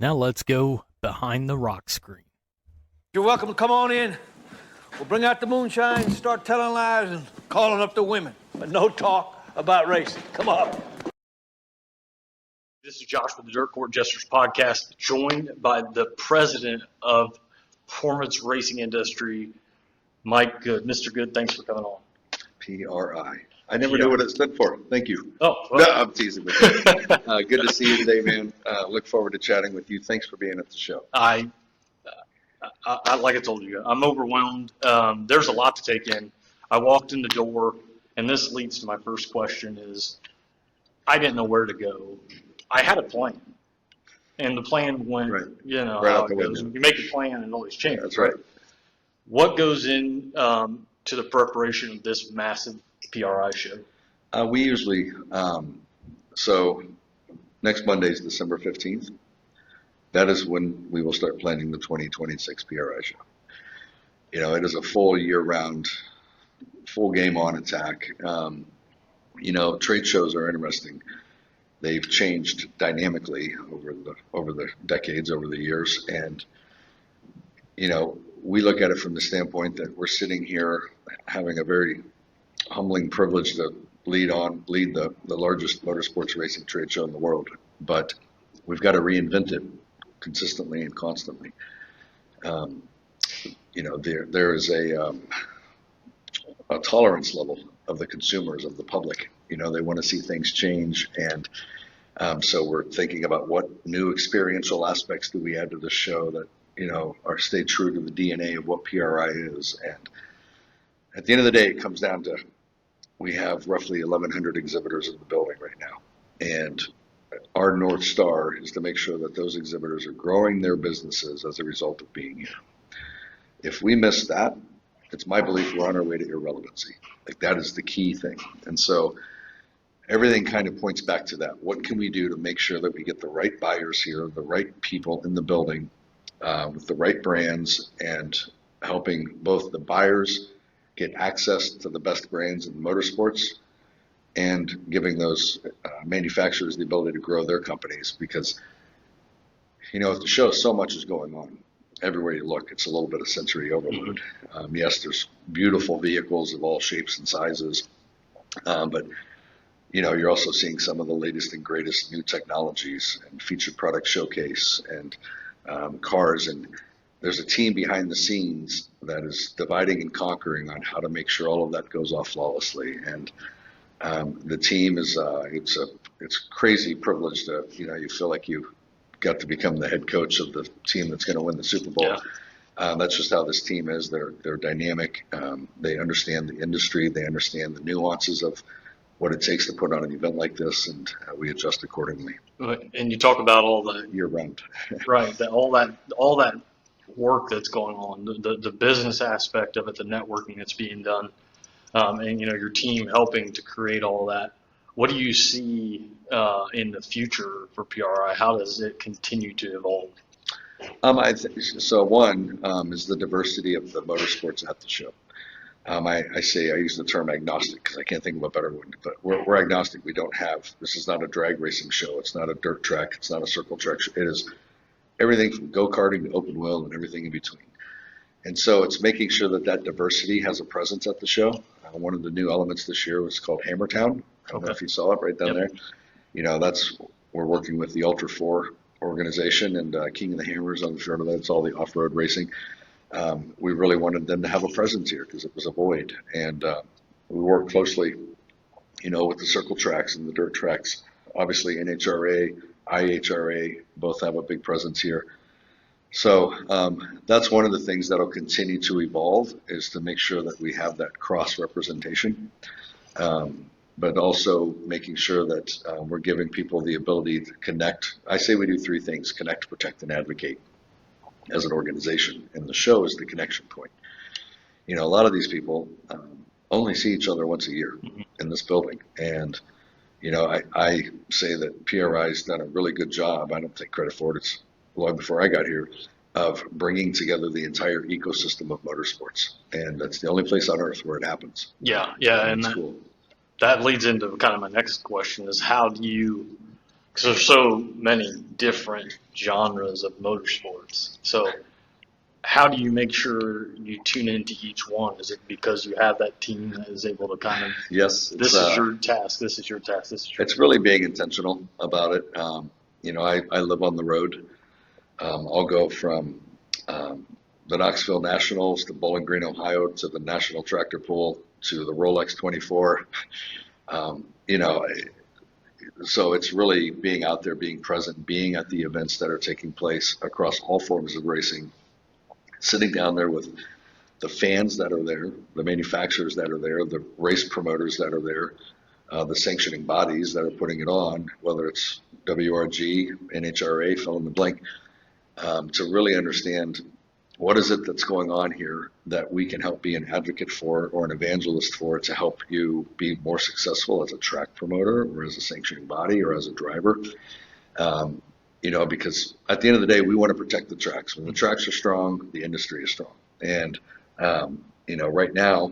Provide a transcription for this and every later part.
Now let's go behind the rock screen. You're welcome to come on in. We'll bring out the moonshine, start telling lies and calling up the women. But no talk about racing. Come on. This is Josh with the Dirt Court Jesters Podcast, joined by the president of performance racing industry, Mike Good. Mr. Good, thanks for coming on. PRI. I never knew what it stood for. Thank you. Oh, well. No, I'm teasing with you. Good to see you today, man. Look forward to chatting with you. Thanks for being at the show. I like I told you, I'm overwhelmed. There's a lot to take in. I walked in the door, and this leads to my first question is, I didn't know where to go. I had a plan, and the plan went, Right. Right Right how out it the goes. window. You make a plan and always change. That's right. What goes in to the preparation of this massive PRI show? We usually, so next Monday is December 15th. That is when we will start planning the 2026 PRI show. It is a full year-round, full game-on attack. Trade shows are interesting. They've changed dynamically over the decades, over the years, and we look at it from the standpoint that we're sitting here having a very humbling privilege to lead the largest motorsports racing trade show in the world, but we've got to reinvent it consistently and constantly. There is a tolerance level of the consumers, of the public. They want to see things change, and so we're thinking about what new experiential aspects do we add to the show that are stay true to the DNA of what PRI is. And at the end of the day, it comes down to we have roughly 1,100 exhibitors in the building right now, and our North Star is to make sure that those exhibitors are growing their businesses as a result of being here. If we miss that, it's my belief we're on our way to irrelevancy. Like, that is the key thing. And so everything kind of points back to that. What can we do to make sure that we get the right buyers here, the right people in the building, with the right brands, and helping both the buyers get access to the best brands in motorsports and giving those manufacturers the ability to grow their companies. Because, at the show, so much is going on. Everywhere you look, it's a little bit of sensory overload. Yes, there's beautiful vehicles of all shapes and sizes, but you're also seeing some of the latest and greatest new technologies and featured product showcase and cars. And there's a team behind the scenes that is dividing and conquering on how to make sure all of that goes off flawlessly. And the team is it's crazy privilege to you feel like you got to become the head coach of the team that's going to win the Super Bowl. Yeah. That's just how this team is. They're dynamic. They understand the industry. They understand the nuances of what it takes to put on an event like this, and we adjust accordingly. And you talk about all the year round, right? All that work that's going on, the business aspect of it, the networking that's being done, and your team helping to create all that. What do you see in the future for PRI? How does it continue to evolve? I think so. One is the diversity of the motorsports at the show. I use the term agnostic because I can't think of a better one, but we're agnostic. We don't have, this is not a drag racing show. It's not a dirt track. It's not a circle track. It is everything from go-karting to open wheel and everything in between. And so it's making sure that diversity has a presence at the show. One of the new elements this year was called Hammertown. I don't know if you saw it right down there. We're working with the Ultra 4 organization and King of the Hammers on the front of that. It's all the off-road racing. We really wanted them to have a presence here because it was a void. And we work closely, with the circle tracks and the dirt tracks. Obviously, NHRA, IHRA both have a big presence here. So that's one of the things that'll continue to evolve, is to make sure that we have that cross-representation, but also making sure that we're giving people the ability to connect. I say we do three things: connect, protect, and advocate as an organization. And the show is the connection point. A lot of these people only see each other once a year in this building. And, I say that PRI's done a really good job. I don't take credit for it. It's long before I got here, of bringing together the entire ecosystem of motorsports. And that's the only place on earth where it happens. Yeah. And cool. That leads into kind of my next question is, how do you Because there's so many different genres of motorsports. So how do you make sure you tune into each one? Is it because you have that team that is able to kind of, Yes, this is your task, this is your task, this is your it's really being intentional about it. I live on the road. I'll go from the Knoxville Nationals to Bowling Green, Ohio, to the National Tractor Pull, to the Rolex 24. So it's really being out there, being present, being at the events that are taking place across all forms of racing, sitting down there with the fans that are there, the manufacturers that are there, the race promoters that are there, the sanctioning bodies that are putting it on, whether it's WRG, NHRA, fill in the blank, to really understand what is it that's going on here that we can help be an advocate for or an evangelist for to help you be more successful as a track promoter or as a sanctioning body or as a driver. Because at the end of the day, we want to protect the tracks. When the tracks are strong, the industry is strong. And, right now,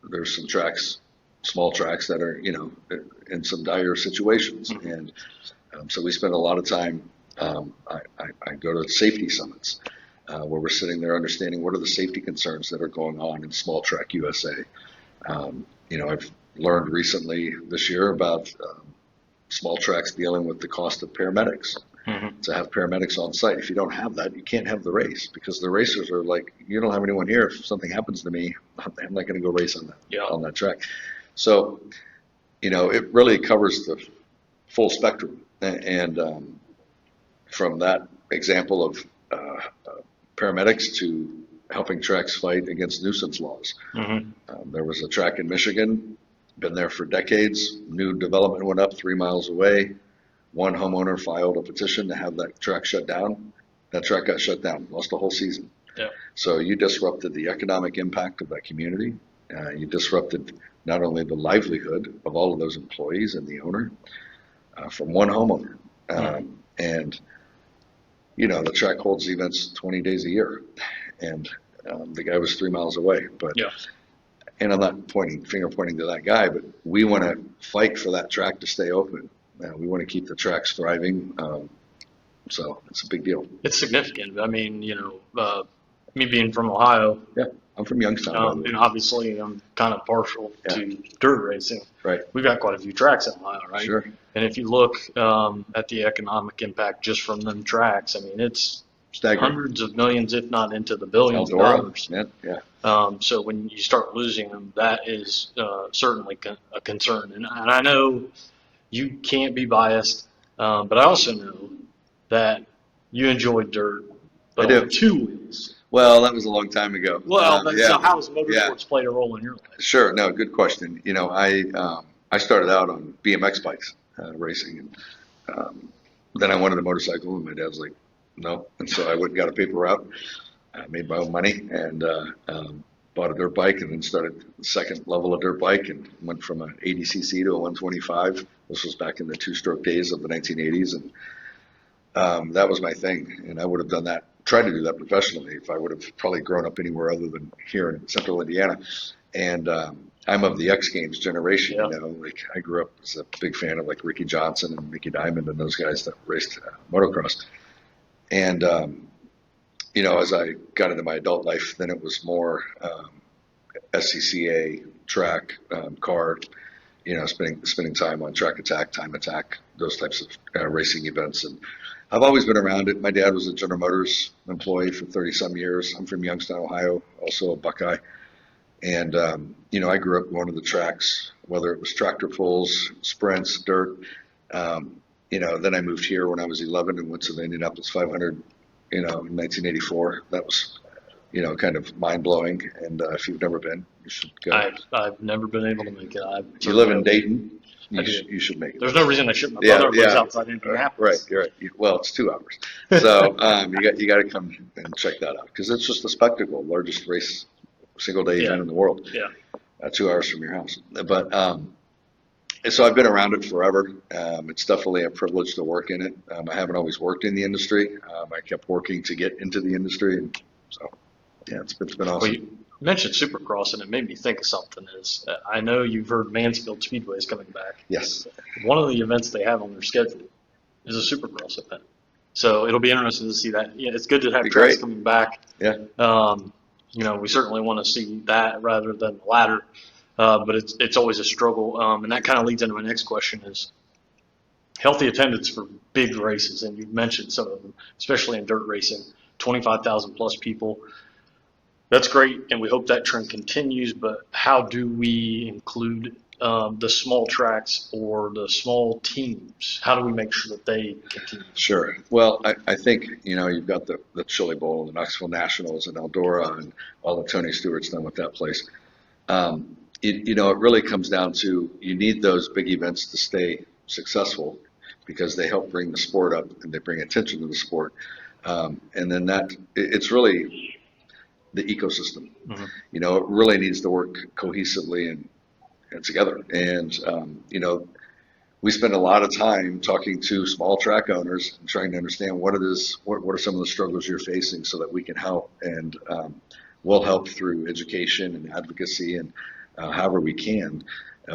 there's some tracks, small tracks that are, in some dire situations. Mm-hmm. And so we spend a lot of time, I go to safety summits where we're sitting there understanding what are the safety concerns that are going on in small track USA. I've learned recently this year about small tracks dealing with the cost of paramedics. Mm-hmm. To have paramedics on site. If you don't have that, you can't have the race because the racers are like, you don't have anyone here. If something happens to me, I'm not going to go race on that track. So, it really covers the full spectrum. And from that example of paramedics to helping tracks fight against nuisance laws. Mm-hmm. There was a track in Michigan, been there for decades. New development went up 3 miles away. One homeowner filed a petition to have that track shut down. That track got shut down, lost the whole season. Yeah. So you disrupted the economic impact of that community. You disrupted not only the livelihood of all of those employees and the owner from one homeowner. And, the track holds events 20 days a year. And the guy was 3 miles away. And I'm not finger pointing to that guy, but we want to fight for that track to stay open. We want to keep the tracks thriving, so it's a big deal. It's significant. I mean, me being from Ohio. Yeah, I'm from Youngstown. And obviously, I'm kind of partial to dirt racing. Right. We've got quite a few tracks in Ohio, right? Sure. And if you look at the economic impact just from them tracks, I mean, it's staggering. Hundreds of millions, if not into the billions of dollars. Yeah. So when you start losing them, that is certainly a concern. And I know you can't be biased, but I also know that you enjoy dirt. But I do. 2 wheels. Well, that was a long time ago. Well, so how has motorsports played a role in your life? Sure. No, good question. I started out on BMX bikes racing, and then I wanted a motorcycle, and my dad's like, no. And so I went and got a paper route. I made my own money and bought a dirt bike, and then started the second level of dirt bike and went from an 80cc to a 125. This was back in the two-stroke days of the 1980s, and that was my thing. And I would have done that, tried to do that professionally if I would have probably grown up anywhere other than here in central Indiana. And I'm of the X Games generation, like I grew up as a big fan of like Ricky Johnson and Mickey Diamond and those guys that raced motocross. And as I got into my adult life, then it was more SCCA, track, car, spending time on track attack, time attack, those types of racing events. And I've always been around it. My dad was a General Motors employee for 30-some years. I'm from Youngstown, Ohio, also a Buckeye. And, I grew up going to the tracks, whether it was tractor pulls, sprints, dirt. Then I moved here when I was 11 and went to the Indianapolis 500 in 1984. That was, kind of mind-blowing. And if you've never been, you should go. I've never been able to make it. You live in Dayton, you should make it. There's no reason I shouldn't. My brother lives outside Indianapolis. Right, you're right. Well, it's 2 hours. So you got to come and check that out because it's just a spectacle, largest race, single-day event in the world. Yeah. 2 hours from your house. But so I've been around it forever. It's definitely a privilege to work in it. I haven't always worked in the industry. I kept working to get into the industry. And so, it's been awesome. Well, you mentioned Supercross, and it made me think of something. I know you've heard Mansfield Speedway is coming back. Yes. One of the events they have on their schedule is a Supercross event. So it'll be interesting to see that. Yeah, it's good to have Be tracks great. coming back. Yeah. We certainly want to see that rather than the latter. But it's always a struggle. And that kind of leads into my next question is healthy attendance for big races. And you've mentioned some of them, especially in dirt racing, 25,000 plus people. That's great, and we hope that trend continues, but how do we include the small tracks or the small teams? How do we make sure that they continue? Sure. Well, I think, you've got the Chili Bowl, the Knoxville Nationals, and Eldora, and all the Tony Stewart's done with that place. It really comes down to you need those big events to stay successful because they help bring the sport up and they bring attention to the sport. And then it's really the ecosystem. Mm-hmm. It really needs to work cohesively and together. And, we spend a lot of time talking to small track owners and trying to understand what it is, what are some of the struggles you're facing so that we can help. And we'll help through education and advocacy and however we can.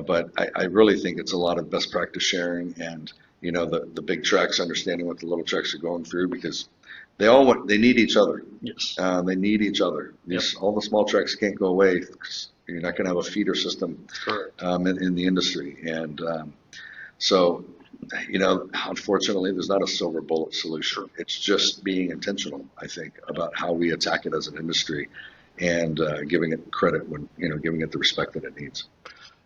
But I really think it's a lot of best practice sharing and, the big tracks understanding what the little tracks are going through because they need each other. Yes. They need each other. All the small tracks can't go away because you're not going to have a feeder system in the industry. And so, unfortunately, there's not a silver bullet solution. It's just being intentional, I think, about how we attack it as an industry and giving it credit when, giving it the respect that it needs.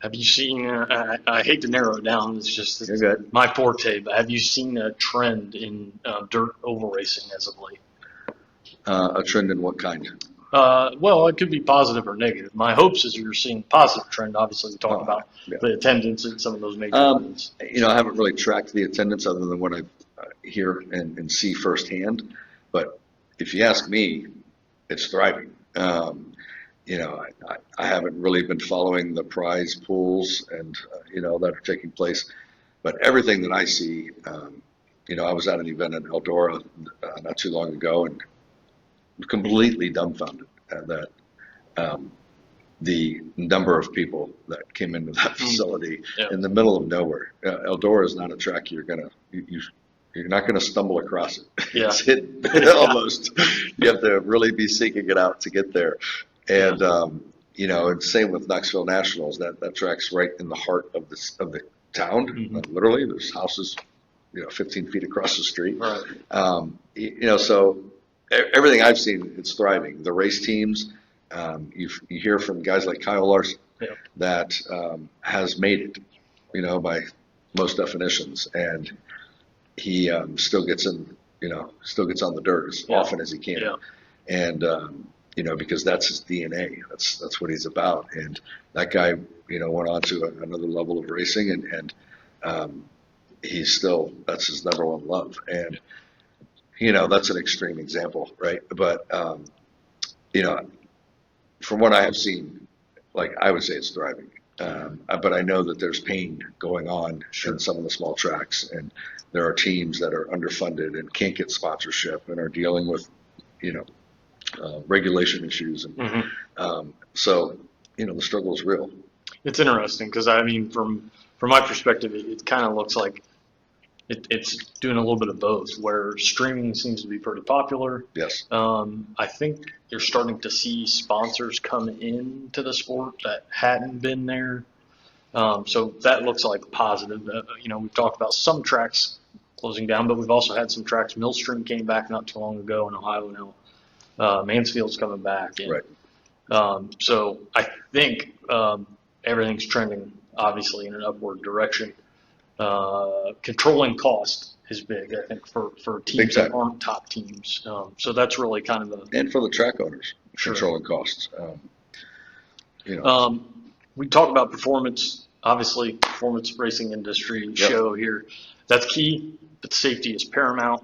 Have you seen, I hate to narrow it down, it's good. my forte, but have you seen a trend in dirt oval racing as of late? A trend in what kind? Well, it could be positive or negative. My hopes is you're seeing a positive trend. Obviously, we talk about the attendance at some of those major events. I haven't really tracked the attendance other than what I hear and see firsthand. But if you ask me, it's thriving. I haven't really been following the prize pools and, that are taking place. But everything that I see, I was at an event in Eldora not too long ago and completely dumbfounded at that the number of people that came into that facility in the middle of nowhere. Eldora is not a track you're not going to stumble across it. Yeah. It's hidden almost. You have to really be seeking it out to get there. And and same with Knoxville Nationals. That track's right in the heart of the town. Mm-hmm. Literally, there's houses, 15 feet across the street. Right. So everything I've seen, it's thriving. The race teams, you hear from guys like Kyle Larson that has made it, by most definitions, and he still gets on the dirt as often as he can, and because that's his DNA. That's what he's about, and that guy, went on to another level of racing, and that's his number one love, and. That's an extreme example, right? But, from what I have seen, I would say it's thriving. But I know that there's pain going on in some of the small tracks, and there are teams that are underfunded and can't get sponsorship and are dealing with, regulation issues. And so, the struggle is real. It's interesting because, from my perspective, it kind of looks like it's doing a little bit of both, where streaming seems to be pretty popular. Yes. I think you're starting to see sponsors come into the sport that hadn't been there. So that looks like positive. We've talked about some tracks closing down, but we've also had some tracks. Millstream came back not too long ago in Ohio now. Mansfield's coming back. And, right. So I think everything's trending, obviously, in an upward direction. Controlling cost is big, I think, for teams that aren't top teams. So that's really kind of and for the track owners, controlling costs. We talk about performance, obviously, performance racing industry show here. That's key, but safety is paramount.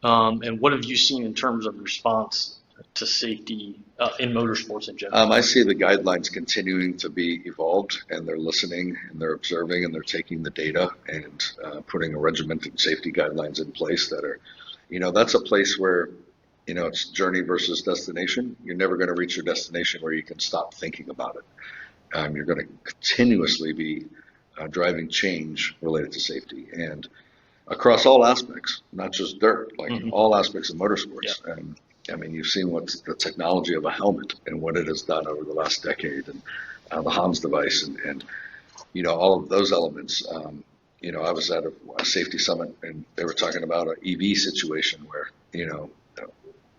And what have you seen in terms of response to safety in motorsports in general? I see the guidelines continuing to be evolved, and they're listening and they're observing and they're taking the data and putting a regimented safety guidelines in place that are, that's a place where, it's journey versus destination. You're never going to reach your destination where you can stop thinking about it. You're going to continuously be driving change related to safety. And across all aspects, not just dirt, like Mhm. all aspects of motorsports. Yeah. And I mean, you've seen what's the technology of a helmet and what it has done over the last decade, and the Hans device, and all of those elements. I was at a safety summit, and they were talking about an EV situation where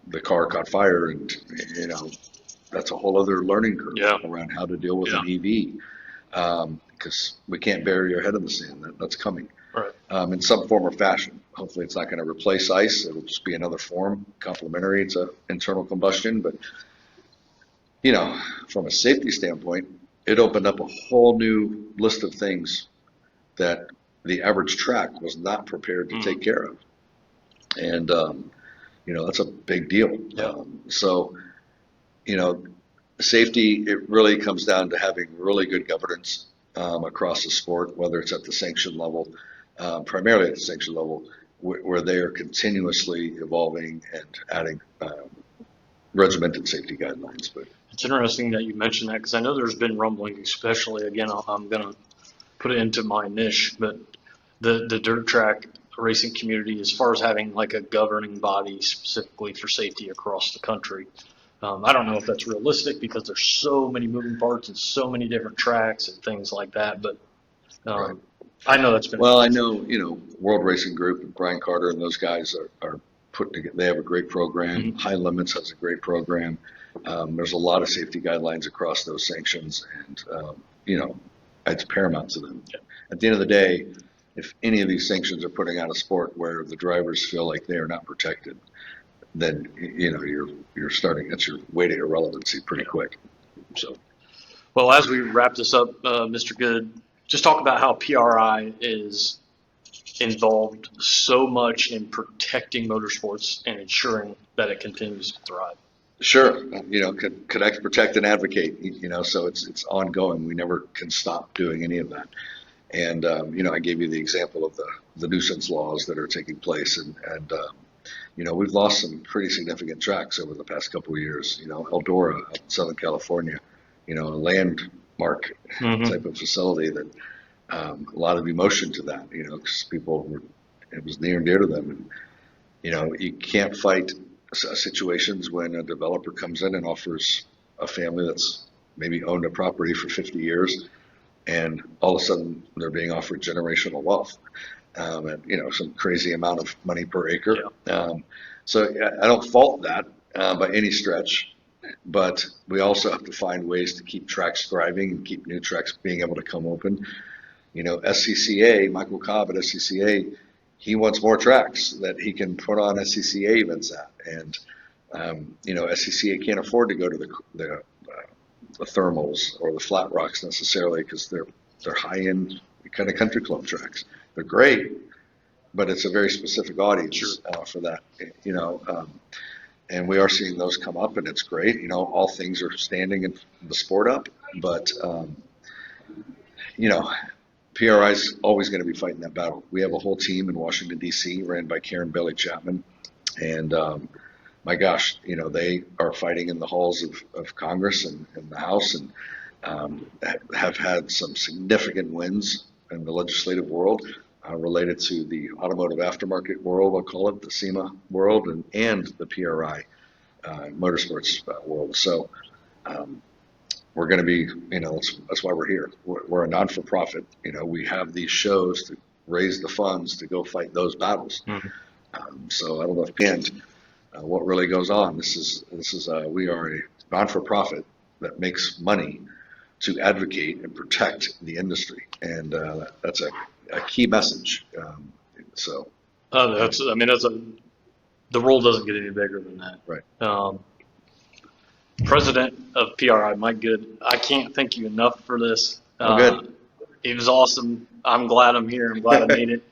the car caught fire, and that's a whole other learning curve around how to deal with an EV, because we can't bury your head in the sand. That's coming. Right. In some form or fashion. Hopefully it's not going to replace ICE. It'll just be another form, complementary to internal combustion. But, from a safety standpoint, it opened up a whole new list of things that the average track was not prepared to take care of. And, that's a big deal. Yeah. Safety, it really comes down to having really good governance across the sport, whether it's at the sanction level, primarily at the sanction level, where they are continuously evolving and adding regimented safety guidelines. But it's interesting that you mentioned that, because I know there's been rumbling, especially, again, I'm going to put it into my niche, but the dirt track racing community, as far as having like a governing body specifically for safety across the country. I don't know if that's realistic, because there's so many moving parts and so many different tracks and things like that, but Right. I know that's been. Well, I know, World Racing Group and Brian Carter and those guys are put together. They have a great program. Mm-hmm. High Limits has a great program. There's a lot of safety guidelines across those sanctions, and it's paramount to them. Yeah. At the end of the day, if any of these sanctions are putting out a sport where the drivers feel like they are not protected, then you're starting. That's your way to irrelevancy pretty quick. So, Well, as we wrap this up, Mr. Good, just talk about how PRI is involved so much in protecting motorsports and ensuring that it continues to thrive. Sure, connect, protect, and advocate. So it's ongoing. We never can stop doing any of that. And I gave you the example of the nuisance laws that are taking place, and we've lost some pretty significant tracks over the past couple of years. Eldora up in Southern California, a landmark type of facility that a lot of emotion to that. Because it was near and dear to them, and you can't fight situations when a developer comes in and offers a family that's maybe owned a property for 50 years, and all of a sudden they're being offered generational wealth, and some crazy amount of money per acre. Yeah. So I don't fault that by any stretch, but we also have to find ways to keep tracks thriving and keep new tracks being able to come open. SCCA, Michael Cobb at SCCA, he wants more tracks that he can put on SCCA events at, and SCCA can't afford to go to the thermals or the flat rocks necessarily, because they're high-end kind of country club tracks. They're great, but it's a very specific audience for that. And we are seeing those come up, and it's great. All things are standing in the sport up, but PRI is always going to be fighting that battle. We have a whole team in Washington, D.C., ran by Karen Bailey Chapman. And my gosh, they are fighting in the halls of Congress and the House, and have had some significant wins in the legislative world related to the automotive aftermarket world, I'll call it, the SEMA world, and the PRI motorsports world. So we're going to be, that's why we're here. We're a non-for-profit. We have these shows to raise the funds to go fight those battles. Mm-hmm. So I don't know if what really goes on. We are a non-for-profit that makes money to advocate and protect the industry, and that's a key message. The role doesn't get any bigger than that. Right. President of PRI, Mike Good, I can't thank you enough for this. Good. It was awesome. I'm glad I'm here. I'm glad I made it.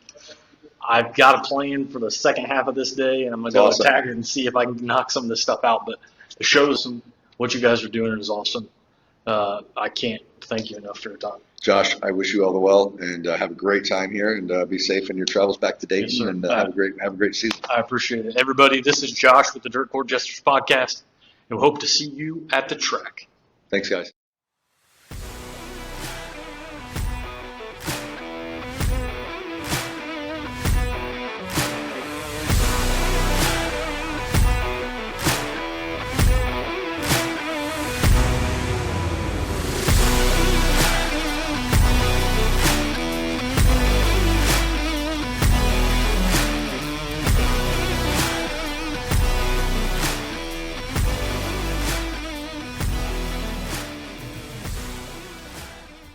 I've got a plan for the second half of this day, and I'm going to go attack it and see if I can knock some of this stuff out. But the show is what you guys are doing is awesome. I can't thank you enough for your time. Josh, I wish you all the well, and have a great time here, and be safe in your travels back to Dayton. Yes, sir. And have a great season. I appreciate it. Everybody, this is Josh with the Dirt Court Jesters Podcast, and we hope to see you at the track. Thanks, guys.